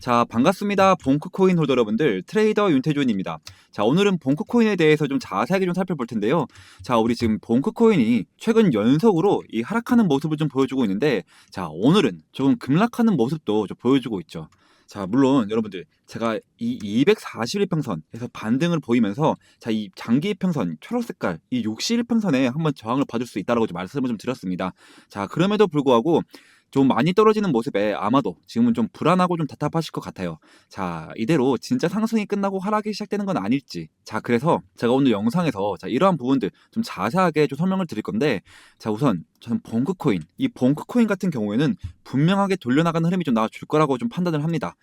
자, 반갑습니다. 봉크코인 홀더 여러분들, 트레이더 윤태준입니다. 자, 오늘은 봉크코인에 대해서 좀 자세하게 좀 살펴볼 텐데요. 자, 우리 지금 봉크코인이 최근 연속으로 이 하락하는 모습을 좀 보여주고 있는데, 자, 오늘은 조금 급락하는 모습도 좀 보여주고 있죠. 자, 물론 여러분들, 제가 이 241평선에서 반등을 보이면서, 자, 이 장기 평선, 초록 색깔, 이 61평선에 한번 저항을 받을 수 있다라고 좀 말씀을 좀 드렸습니다. 자, 그럼에도 불구하고, 좀 많이 떨어지는 모습에 아마도 지금은 좀 불안하고 좀 답답하실 것 같아요. 자, 이대로 진짜 상승이 끝나고 하락이 시작되는 건 아닐지. 자, 그래서 제가 오늘 영상에서 자, 이러한 부분들 좀 자세하게 좀 설명을 드릴 건데, 자, 우선 저는 봉크코인, 이 봉크코인 같은 경우에는 분명하게 돌려나가는 흐름이 좀 나와줄 거라고 좀 판단을 합니다.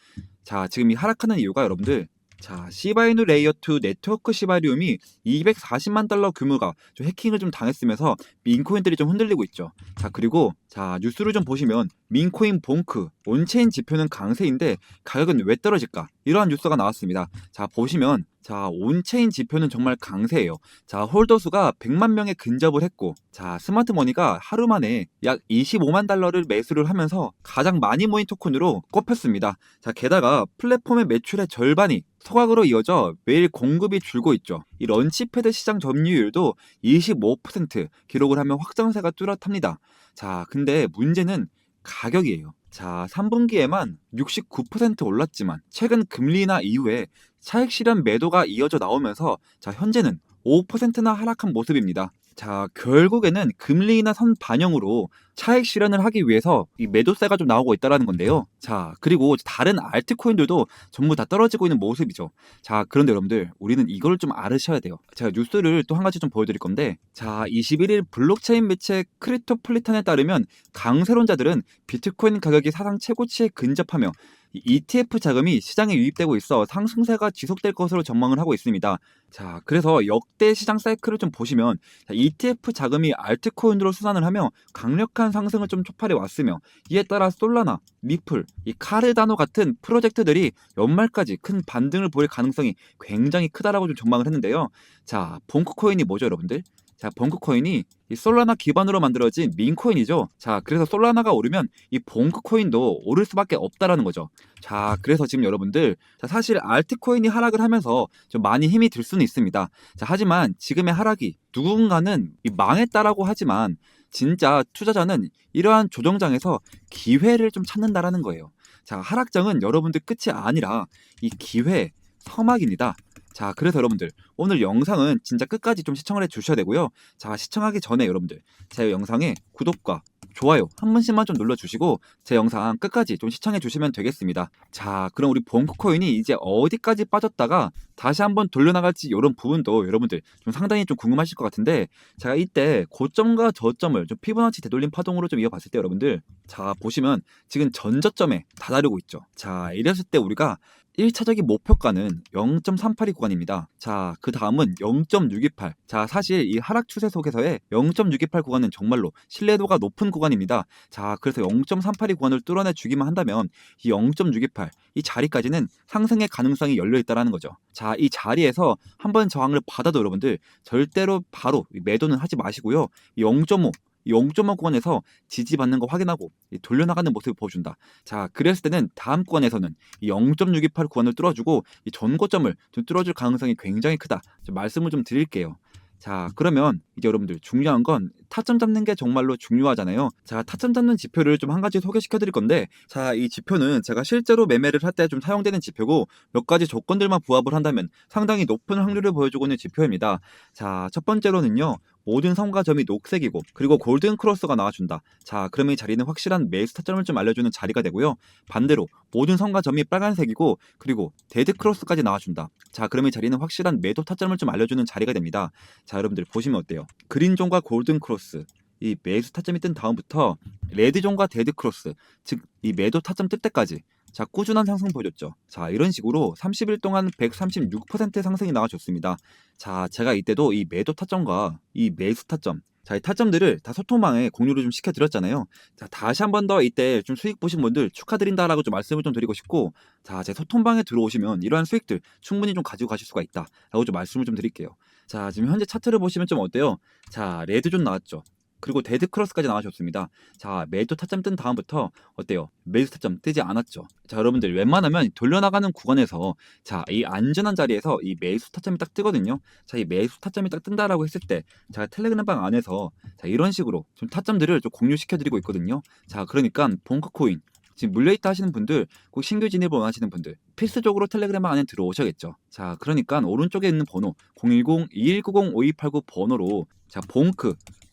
자, 지금 이 하락하는 이유가 여러분들, 자, 시바이누 레이어2 네트워크 시바리움이 240만 달러 규모가 좀 해킹을 좀 당했으면서 민코인들이 좀 흔들리고 있죠. 자, 그리고 자, 뉴스를 좀 보시면 민코인 봉크 온체인 지표는 강세인데 가격은 왜 떨어질까? 이러한 뉴스가 나왔습니다. 자, 보시면 자, 온체인 지표는 정말 강세예요. 자, 홀더 수가 100만 명에 근접을 했고, 자, 스마트머니가 하루 만에 약 25만 달러를 매수를 하면서 가장 많이 모인 토큰으로 꼽혔습니다. 자, 게다가 플랫폼의 매출의 절반이 소각으로 이어져 매일 공급이 줄고 있죠. 이 런치패드 시장 점유율도 25% 기록을 하며 확장세가 뚜렷합니다. 자, 근데 문제는 가격이에요. 자, 3분기에만 69% 올랐지만 최근 금리나 이후에 차익 실현 매도가 이어져 나오면서 자, 현재는 5%나 하락한 모습입니다. 자, 결국에는 금리 인하 선 반영으로 차익 실현을 하기 위해서 이 매도세가 좀 나오고 있다라는 건데요. 자, 그리고 다른 알트코인들도 전부 다 떨어지고 있는 모습이죠. 자, 그런데 여러분들, 우리는 이걸 좀 알으셔야 돼요. 제가 뉴스를 또 한 가지 좀 보여드릴 건데, 자, 21일 블록체인 매체 크립토폴리탄에 따르면 강세론자들은 비트코인 가격이 사상 최고치에 근접하며 이 ETF 자금이 시장에 유입되고 있어 상승세가 지속될 것으로 전망을 하고 있습니다. 자, 그래서 역대 시장 사이클을 좀 보시면 ETF 자금이 알트코인으로 순환을 하며 강력한 상승을 좀 촉발해 왔으며, 이에 따라 솔라나, 리플, 이 카르다노 같은 프로젝트들이 연말까지 큰 반등을 보일 가능성이 굉장히 크다라고 좀 전망을 했는데요. 자, 봉크코인이 뭐죠, 여러분들? 자, 봉크코인이 이 솔라나 기반으로 만들어진 민코인이죠. 자, 그래서 솔라나가 오르면 이 봉크코인도 오를 수밖에 없다라는 거죠. 자, 그래서 지금 여러분들, 자, 사실 알트코인이 하락을 하면서 좀 많이 힘이 들 수는 있습니다. 자, 하지만 지금의 하락이 누군가는 이 망했다라고 하지만 진짜 투자자는 이러한 조정장에서 기회를 좀 찾는다라는 거예요. 자, 하락장은 여러분들 끝이 아니라 이 기회 서막입니다. 자, 그래서 여러분들 오늘 영상은 진짜 끝까지 좀 시청을 해 주셔야 되고요. 자, 시청하기 전에 여러분들 제 영상에 구독과 좋아요 한 번씩만 좀 눌러주시고 제 영상 끝까지 좀 시청해 주시면 되겠습니다. 자, 그럼 우리 봉크코인이 이제 어디까지 빠졌다가 다시 한번 돌려나갈지 이런 부분도 여러분들 좀 상당히 좀 궁금하실 것 같은데, 제가 이때 고점과 저점을 좀 피보나치 되돌림 파동으로 좀 이어봤을 때 여러분들, 자, 보시면 지금 전저점에 다다르고 있죠. 자, 이랬을 때 우리가 1차적인 목표가는 0.382 구간입니다. 자, 그 다음은 0.628. 자, 사실 이 하락 추세 속에서의 0.628 구간은 정말로 신뢰도가 높은 구간입니다. 자, 그래서 0.382 구간을 뚫어내 주기만 한다면 이 0.628, 이 자리까지는 상승의 가능성이 열려 있다라는 거죠. 자, 이 자리에서 한번 저항을 받아도 여러분들 절대로 바로 매도는 하지 마시고요. 0.5, 0.5 구간에서 지지받는 거 확인하고 돌려나가는 모습을 보여준다. 자, 그랬을 때는 다음 구간에서는 이 0.628 구간을 뚫어주고 이 전고점을 좀 뚫어줄 가능성이 굉장히 크다. 좀 말씀을 좀 드릴게요. 자, 그러면 이제 여러분들 중요한 건 타점 잡는 게 정말로 중요하잖아요. 자, 타점 잡는 지표를 좀 한 가지 소개시켜 드릴 건데, 자, 이 지표는 제가 실제로 매매를 할 때 좀 사용되는 지표고 몇 가지 조건들만 부합을 한다면 상당히 높은 확률을 보여주고 있는 지표입니다. 자, 첫 번째로는요, 모든 성과점이 녹색이고 그리고 골든 크로스가 나와준다. 자, 그러면 이 자리는 확실한 매수 타점을 좀 알려주는 자리가 되고요. 반대로 모든 성과점이 빨간색이고 그리고 데드 크로스까지 나와준다. 자, 그러면 이 자리는 확실한 매도 타점을 좀 알려주는 자리가 됩니다. 자, 여러분들 보시면 어때요? 그린존과 골든 크로스, 이 매수 타점이 뜬 다음부터 레드존과 데드 크로스, 즉 이 매도 타점 뜰 때까지 자, 꾸준한 상승 보여줬죠. 자, 이런 식으로 30일 동안 136%의 상승이 나와줬습니다. 자, 제가 이때도 이 매도 타점과 이 매수 타점, 자, 이 타점들을 다 소통방에 공유를 좀 시켜드렸잖아요. 자, 다시 한 번 더 이때 좀 수익 보신 분들 축하드린다라고 좀 말씀을 좀 드리고 싶고, 자, 제 소통방에 들어오시면 이러한 수익들 충분히 좀 가지고 가실 수가 있다라고 좀 말씀을 좀 드릴게요. 자, 지금 현재 차트를 보시면 좀 어때요? 자, 레드존 나왔죠. 그리고 데드크로스까지 나와줬습니다. 자, 매도 타점 뜬 다음부터 어때요? 매수 타점 뜨지 않았죠. 자, 여러분들 웬만하면 돌려나가는 구간에서 자, 이 안전한 자리에서 이 매수 타점이 딱 뜨거든요. 자, 이 매수 타점이 딱 뜬다라고 했을 때 제가 텔레그램방 안에서 자, 이런 식으로 좀 타점들을 좀 공유시켜드리고 있거든요. 자, 그러니까 본크코인 지금 물려있다 하시는 분들, 꼭 신규 진입을 원하시는 분들 필수적으로 텔레그램 안에 들어오셔야겠죠. 자, 그러니까 오른쪽에 있는 번호 010-2190-5289 번호로 자,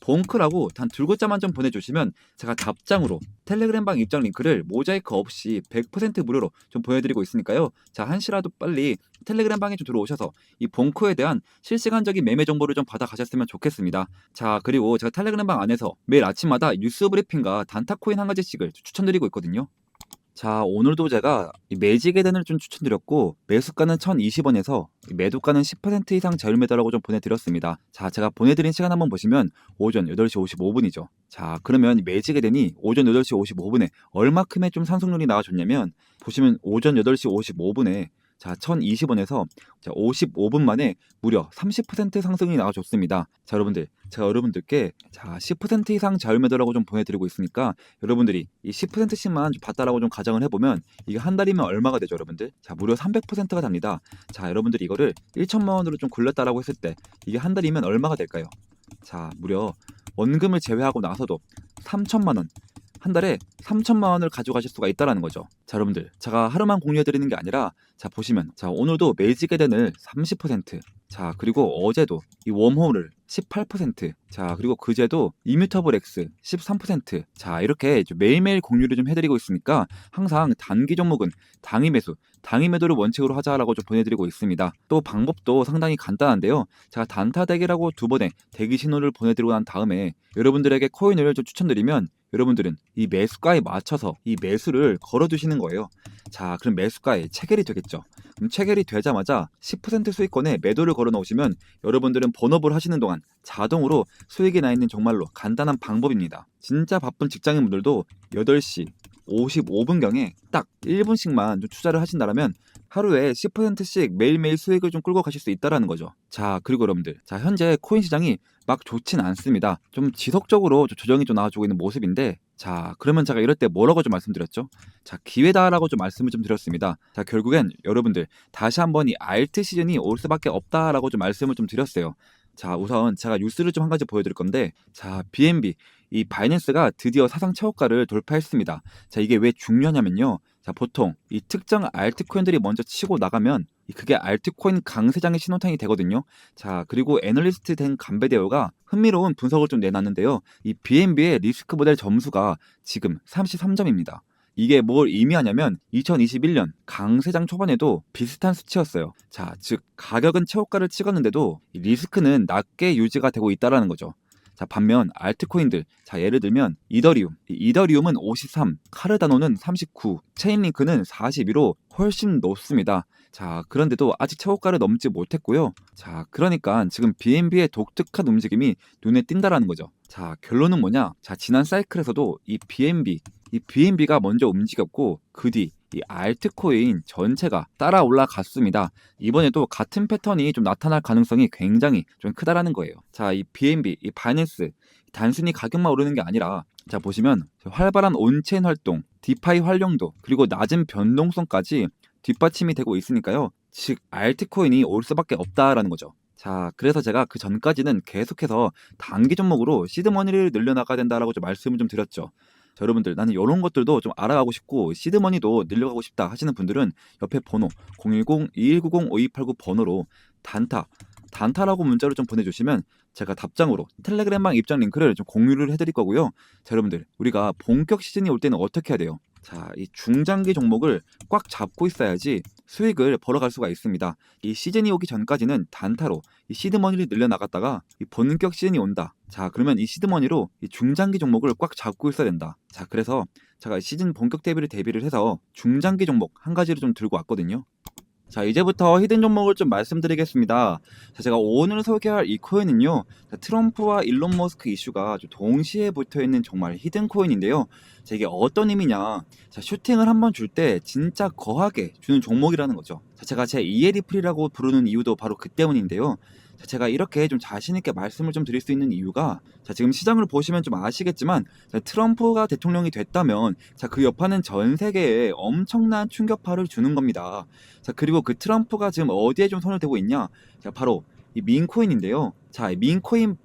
봉크라고 단 두 글자만 좀 보내주시면 제가 답장으로 텔레그램방 입장 링크를 모자이크 없이 100% 무료로 좀 보여드리고 있으니까요. 자, 한시라도 빨리 텔레그램방에 좀 들어오셔서 이 봉크에 대한 실시간적인 매매 정보를 좀 받아가셨으면 좋겠습니다. 자, 그리고 제가 텔레그램방 안에서 매일 아침마다 뉴스 브리핑과 단타코인 한 가지씩을 추천드리고 있거든요. 자, 오늘도 제가 이 매직의 단을 좀 추천드렸고 매수가는 1,020원에서 매도가는 10% 이상 저율 매도라고 좀 보내드렸습니다. 자, 제가 보내드린 시간 한번 보시면 오전 8시 55분이죠. 자, 그러면 매직의 단이 오전 8시 55분에 얼마큼의 좀 상승률이 나와줬냐면 보시면 오전 8시 55분에 자, 1,020원에서 자, 55분 만에 무려 30% 상승이 나와줬습니다. 자, 여러분들, 제가 여러분들께 자, 10% 이상 저율 매도라고 좀 보내드리고 있으니까 여러분들이 이 10%씩만 받다라고 좀 가정을 해보면 이게 한 달이면 얼마가 되죠, 여러분들? 자, 무려 300%가 됩니다. 자, 여러분들이 이거를 1천만 원으로 좀 굴렸다라고 했을 때 이게 한 달이면 얼마가 될까요? 자, 무려 원금을 제외하고 나서도 3천만 원. 한 달에 3천만 원을 가져가실 수가 있다라는 거죠. 자, 여러분들, 제가 하루만 공유해드리는 게 아니라 자, 보시면 자, 오늘도 매직의 단을 30%, 자, 그리고 어제도 이 웜홀을 18%, 자, 그리고 그제도 이뮤터블 X 13%, 자, 이렇게 매일매일 공유를 좀 해드리고 있으니까 항상 단기 종목은 당위 매수, 당위 매도를 원칙으로 하자라고 좀 보내드리고 있습니다. 또 방법도 상당히 간단한데요. 제가 단타 대기라고 두 번의 대기 신호를 보내드리고 난 다음에 여러분들에게 코인을 좀 추천드리면 여러분들은 이 매수가에 맞춰서 이 매수를 걸어두시는 거예요. 자, 그럼 매수가에 체결이 되겠죠. 그럼 체결이 되자마자 10% 수익권에 매도를 걸어 놓으시면 여러분들은 본업을 하시는 동안 자동으로 수익이 나 있는 정말로 간단한 방법입니다. 진짜 바쁜 직장인분들도 8시 55분경에 딱 1분씩만 좀 투자를 하신다면 하루에 10%씩 매일매일 수익을 좀 끌고 가실 수 있다라는 거죠. 자, 그리고 여러분들, 자, 현재 코인 시장이 막 좋진 않습니다. 좀 지속적으로 좀 조정이 좀 나와주고 있는 모습인데, 자, 그러면 제가 이럴 때 뭐라고 좀 말씀드렸죠? 자, 기회다라고 좀 말씀을 좀 드렸습니다. 자, 결국엔 여러분들 다시 한번 이 알트 시즌이 올 수밖에 없다라고 좀 말씀을 좀 드렸어요. 자, 우선 제가 뉴스를 좀 한 가지 보여드릴 건데, 자, BNB 이 바이낸스가 드디어 사상 최고가를 돌파했습니다. 자, 이게 왜 중요하냐면요. 자, 보통 이 특정 알트코인들이 먼저 치고 나가면 그게 알트코인 강세장의 신호탄이 되거든요. 자, 그리고 애널리스트 된 감베데어가 흥미로운 분석을 좀 내놨는데요. 이 BNB의 리스크 모델 점수가 지금 33점입니다. 이게 뭘 의미하냐면 2021년 강세장 초반에도 비슷한 수치였어요. 자, 즉 가격은 최고가를 찍었는데도 이 리스크는 낮게 유지가 되고 있다라는 거죠. 자, 반면 알트코인들, 자, 예를 들면 이더리움은 53, 카르다노는 39, 체인링크는 42로 훨씬 높습니다. 자, 그런데도 아직 최고가를 넘지 못했고요. 자, 그러니까 지금 BNB의 독특한 움직임이 눈에 띈다라는 거죠. 자, 결론은 뭐냐? 자, 지난 사이클에서도 이 BNB가 먼저 움직였고 그 뒤 이 알트코인 전체가 따라 올라갔습니다. 이번에도 같은 패턴이 좀 나타날 가능성이 굉장히 좀 크다라는 거예요. 자, 이 BNB, 이 바이낸스 단순히 가격만 오르는 게 아니라 자, 보시면 활발한 온체인 활동, 디파이 활용도, 그리고 낮은 변동성까지 뒷받침이 되고 있으니까요. 즉 알트코인이 올 수밖에 없다라는 거죠. 자, 그래서 제가 그 전까지는 계속해서 단기 종목으로 시드머니를 늘려나가야 된다라고 좀 말씀을 좀 드렸죠. 자, 여러분들, 나는 이런 것들도 좀 알아가고 싶고 시드머니도 늘려가고 싶다 하시는 분들은 옆에 번호 010-2190-5289 번호로 단타라고 문자로 좀 보내주시면 제가 답장으로 텔레그램방 입장 링크를 좀 공유를 해드릴 거고요. 자, 여러분들, 우리가 본격 시즌이 올 때는 어떻게 해야 돼요? 자, 이 중장기 종목을 꽉 잡고 있어야지 수익을 벌어갈 수가 있습니다. 이 시즌이 오기 전까지는 단타로 이 시드머니를 늘려나갔다가 이 본격 시즌이 온다. 자, 그러면 이 시드머니로 이 중장기 종목을 꽉 잡고 있어야 된다. 자, 그래서 제가 시즌 본격 대비를 해서 중장기 종목 한 가지를 좀 들고 왔거든요. 자, 이제부터 히든 종목을 좀 말씀드리겠습니다. 자, 제가 오늘 소개할 이 코인은요, 자, 트럼프와 일론 머스크 이슈가 좀 동시에 붙어있는 정말 히든 코인인데요. 자, 이게 어떤 의미냐? 자, 슈팅을 한번 줄 때 진짜 거하게 주는 종목이라는 거죠. 자, 제가 제 이에리플이라고 부르는 이유도 바로 그 때문인데요. 자, 제가 이렇게 좀 자신 있게 말씀을 좀 드릴 수 있는 이유가, 자, 지금 시장을 보시면 좀 아시겠지만, 자, 트럼프가 대통령이 됐다면, 자, 그 여파는 전 세계에 엄청난 충격파를 주는 겁니다. 자, 그리고 그 트럼프가 지금 어디에 좀 손을 대고 있냐? 자, 바로 이 민코인인데요. 자, 이 민코인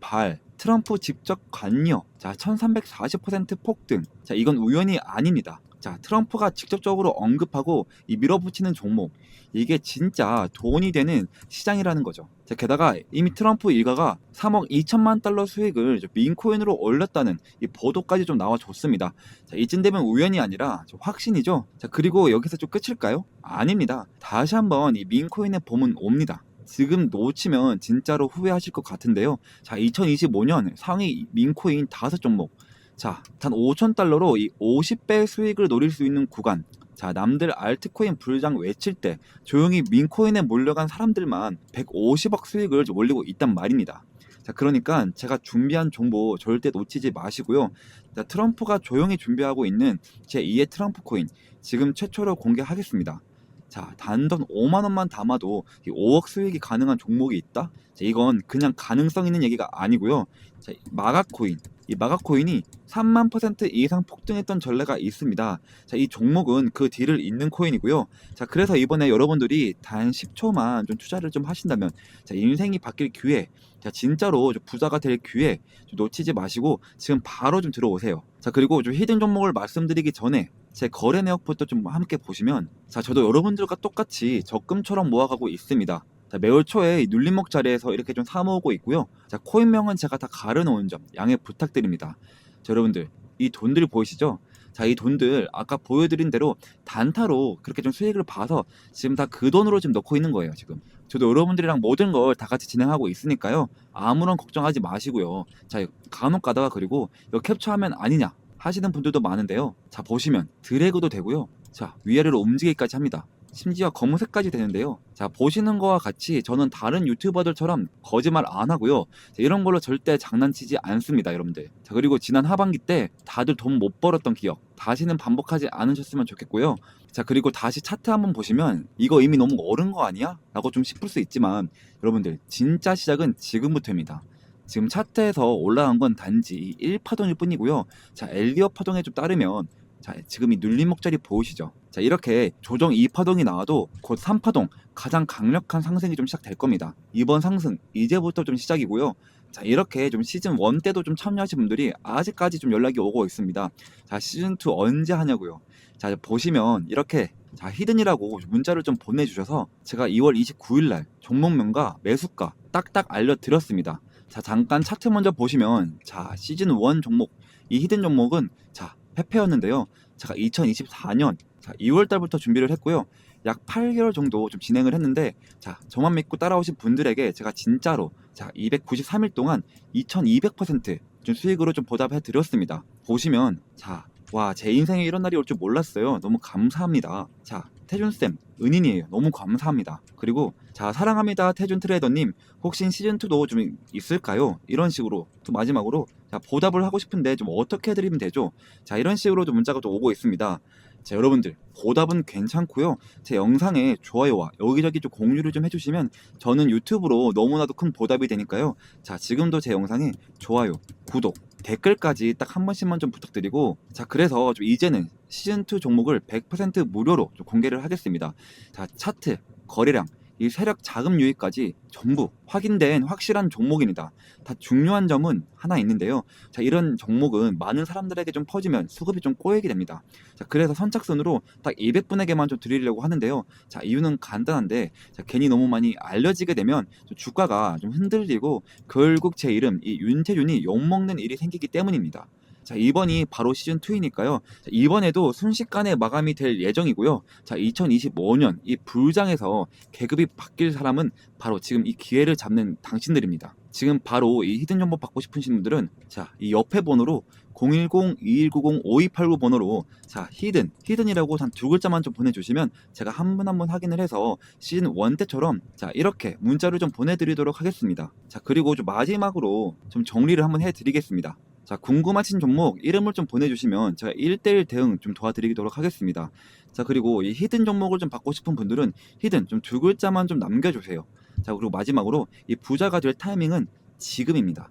트럼프 직접 관여, 자, 1340% 폭등. 자, 이건 우연이 아닙니다. 자, 트럼프가 직접적으로 언급하고 이 밀어붙이는 종목, 이게 진짜 돈이 되는 시장이라는 거죠. 자, 게다가 이미 트럼프 일가가 3억 2천만 달러 수익을 민코인으로 올렸다는 이 보도까지 좀 나와줬습니다. 자, 이쯤 되면 우연이 아니라 좀 확신이죠. 자, 그리고 여기서 좀 끝일까요? 아닙니다. 다시 한번 이 민코인의 봄은 옵니다. 지금 놓치면 진짜로 후회하실 것 같은데요. 자, 2025년 상위 민코인 5종목. 자, 단 5,000달러로 이 50배 수익을 노릴 수 있는 구간. 자, 남들 알트코인 불장 외칠 때 조용히 민코인에 몰려간 사람들만 150억 수익을 올리고 있단 말입니다. 자, 그러니까 제가 준비한 정보 절대 놓치지 마시고요. 자, 트럼프가 조용히 준비하고 있는 제2의 트럼프 코인 지금 최초로 공개하겠습니다. 자, 단돈 5만 원만 담아도 5억 수익이 가능한 종목이 있다? 자, 이건 그냥 가능성 있는 얘기가 아니고요. 자, 마가코인. 이 마가코인이 3만 % 이상 폭등했던 전례가 있습니다. 자, 이 종목은 그 뒤를 잇는 코인이고요. 자, 그래서 이번에 여러분들이 단 10초만 좀 투자를 좀 하신다면, 자, 인생이 바뀔 기회, 자, 진짜로 좀 부자가 될 기회 좀 놓치지 마시고 지금 바로 좀 들어오세요. 자, 그리고 좀 히든 종목을 말씀드리기 전에 제 거래 내역부터 좀 함께 보시면, 자, 저도 여러분들과 똑같이 적금처럼 모아가고 있습니다. 자, 매월 초에 눌림목 자리에서 이렇게 좀 사모으고 있고요. 자, 코인명은 제가 다 가려놓은 점 양해 부탁드립니다. 자, 여러분들 이 돈들 보이시죠? 자, 이 돈들 아까 보여드린 대로 단타로 그렇게 좀 수익을 봐서 지금 다 그 돈으로 지금 넣고 있는 거예요. 지금 저도 여러분들이랑 모든 걸 다 같이 진행하고 있으니까요. 아무런 걱정하지 마시고요. 자, 간혹 가다가 그리고 이거 캡처하면 아니냐 하시는 분들도 많은데요. 자, 보시면 드래그도 되고요. 자, 위아래로 움직이기까지 합니다. 심지어 검은색까지 되는데요. 자, 보시는 거와 같이 저는 다른 유튜버들처럼 거짓말 안 하고요. 자, 이런 걸로 절대 장난치지 않습니다, 여러분들. 자, 그리고 지난 하반기 때 다들 돈 못 벌었던 기억 다시는 반복하지 않으셨으면 좋겠고요. 자, 그리고 다시 차트 한번 보시면 이거 이미 너무 어른 거 아니야? 라고 좀 싶을 수 있지만 여러분들 진짜 시작은 지금부터입니다. 지금 차트에서 올라간 건 단지 1파동일 뿐이고요. 자, 엘리엇 파동에 좀 따르면, 자, 지금 이 눌림목 자리 보이시죠? 자, 이렇게 조정 2파동이 나와도 곧 3파동 가장 강력한 상승이 좀 시작될 겁니다. 이번 상승 이제부터 좀 시작이고요. 자, 이렇게 좀 시즌 1 때도 좀 참여하신 분들이 아직까지 좀 연락이 오고 있습니다. 자, 시즌 2 언제 하냐고요. 자, 보시면 이렇게, 자, 히든이라고 문자를 좀 보내주셔서 제가 2월 29일날 종목명과 매수가 딱딱 알려드렸습니다. 자, 잠깐 차트 먼저 보시면, 자, 시즌 1 종목, 이 히든 종목은, 자, 페페였는데요. 제가 2024년 2월 달부터 준비를 했고요. 약 8개월 정도 좀 진행을 했는데, 자, 저만 믿고 따라오신 분들에게 제가 진짜로, 자, 293일 동안 2200%좀 수익으로 좀 보답해 드렸습니다. 보시면, 자, 와, 제 인생에 이런 날이 올 줄 몰랐어요. 너무 감사합니다. 자, 태준쌤, 은인이에요. 너무 감사합니다. 그리고, 자, 사랑합니다. 태준 트레이더님, 혹시 시즌2도 좀 있을까요? 이런 식으로, 또 마지막으로, 자, 보답을 하고 싶은데 좀 어떻게 해드리면 되죠? 자, 이런 식으로 좀 문자가 좀 오고 있습니다. 자, 여러분들, 보답은 괜찮고요. 제 영상에 좋아요와 여기저기 좀 공유를 좀 해주시면 저는 유튜브로 너무나도 큰 보답이 되니까요. 자, 지금도 제 영상에 좋아요, 구독, 댓글까지 딱 한 번씩만 좀 부탁드리고, 자, 그래서 좀 이제는 시즌2 종목을 100% 무료로 좀 공개를 하겠습니다. 자, 차트, 거래량, 이 세력 자금 유입까지 전부 확인된 확실한 종목입니다. 다 중요한 점은 하나 있는데요. 자, 이런 종목은 많은 사람들에게 좀 퍼지면 수급이 좀 꼬이게 됩니다. 자, 그래서 선착순으로 딱 200분에게만 좀 드리려고 하는데요. 자, 이유는 간단한데, 자, 괜히 너무 많이 알려지게 되면 좀 주가가 좀 흔들리고 결국 제 이름 이 윤태준이 욕먹는 일이 생기기 때문입니다. 자, 이번이 바로 시즌2이니까요. 자, 이번에도 순식간에 마감이 될 예정이고요. 자, 2025년 이 불장에서 계급이 바뀔 사람은 바로 지금 이 기회를 잡는 당신들입니다. 지금 바로 이 히든 정보 받고 싶으신 분들은, 자, 이 옆에 번호로 010-2190-5289 번호로, 자, 히든이라고 단 2글자만 좀 보내주시면 제가 한 분 한 분 확인을 해서 시즌 1 때처럼, 자, 이렇게 문자를 좀 보내드리도록 하겠습니다. 자, 그리고 좀 마지막으로 좀 정리를 한번 해드리겠습니다. 자, 궁금하신 종목 이름을 좀 보내주시면 제가 1대1 대응 좀 도와드리도록 하겠습니다. 자, 그리고 이 히든 종목을 좀 받고 싶은 분들은 히든 좀 두 글자만 좀 남겨주세요. 자, 그리고 마지막으로 이 부자가 될 타이밍은 지금입니다.